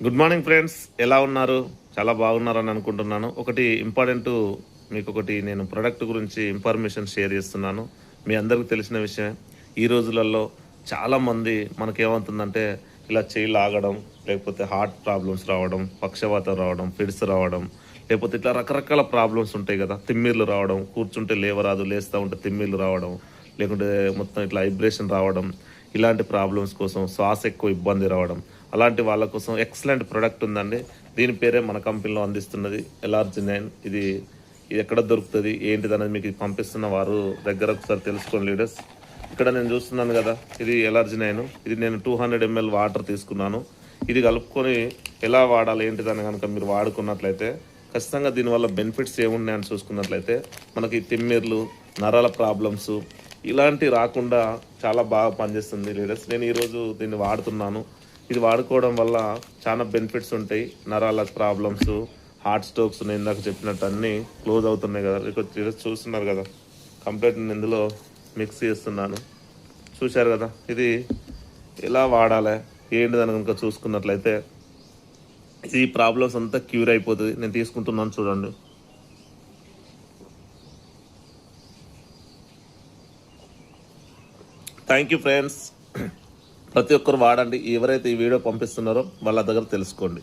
Good morning friends, ఎలా ఉన్నారు? చాలా బాగున్నారని అనుకుంటున్నాను. ఒకటి ఇంపార్టెంట్, మీకు ఒకటి నేను ప్రొడక్ట్ గురించి ఇన్ఫర్మేషన్ షేర్ చేస్తున్నాను. మీ అందరికీ తెలిసిన విషయమే. ఈ రోజులలో చాలామంది మనకేమవుతుందంటే ఇలా చేయి లాగడం, లేకపోతే హార్ట్ ప్రాబ్లమ్స్ రావడం, పక్షవాతం రావడం, ఫిడ్స్ రావడం, లేకపోతే ఇట్లా రకరకాల ప్రాబ్లమ్స్ ఉంటాయి కదా. తిమ్మిర్లు రావడం, కూర్చుంటే లేవరాదు, లేస్తూ ఉంటే తిమ్మిర్లు రావడం, లేకుంటే మొత్తం ఇట్లా వైబ్రేషన్ రావడం, ఇలాంటి ప్రాబ్లమ్స్ కోసం శ్వాస ఎక్కువ ఇబ్బంది రావడం, అలాంటి వాళ్ళ కోసం ఎక్సలెంట్ ప్రొడక్ట్ ఉందండి. దీని పేరే మన కంపెనీలో అందిస్తున్నది ఎలార్జినైన్. ఇది ఇది ఎక్కడ దొరుకుతుంది ఏంటిది అనేది మీకు పంపిస్తున్న వారు దగ్గర ఒకసారి తెలుసుకోండి లీడర్స్. ఇక్కడ నేను చూస్తున్నాను కదా, ఇది ఎలార్జినైన్. ఇది నేను 200 ml వాటర్ తీసుకున్నాను. ఇది కలుపుకొని ఎలా వాడాలి ఏంటిదని కనుక మీరు వాడుకున్నట్లయితే ఖచ్చితంగా దీనివల్ల బెనిఫిట్స్ ఏమున్నాయని చూసుకున్నట్లయితే మనకి తిమ్మిర్లు, నరాల ప్రాబ్లమ్స్ ఇలాంటివి రాకుండా చాలా బాగా పనిచేస్తుంది లీడర్స్. నేను ఈరోజు దీన్ని వాడుతున్నాను. ఇది వాడుకోవడం వల్ల చాలా బెనిఫిట్స్ ఉంటాయి. నరాల ప్రాబ్లమ్స్, హార్ట్ స్ట్రోక్స్ నేను ఇందాక చెప్పినట్టు అన్నీ క్లోజ్ అవుతున్నాయి కదా. ఇక్కడ చూస్తున్నారు కదా, కంప్లీట్ నేను ఇందులో మిక్స్ చేస్తున్నాను. చూశారు కదా, ఇది ఎలా వాడాలి ఏంటిదని కనుక చూసుకున్నట్లయితే ఈ ప్రాబ్లమ్స్ అంతా క్యూర్ అయిపోతుంది. నేను తీసుకుంటున్నాను చూడండి. Thank you friends. ప్రతి ఒక్కరు వాడండి. ఎవరైతే ఈ వీడియో పంపిస్తున్నారో వాళ్ళ దగ్గర తెలుసుకోండి.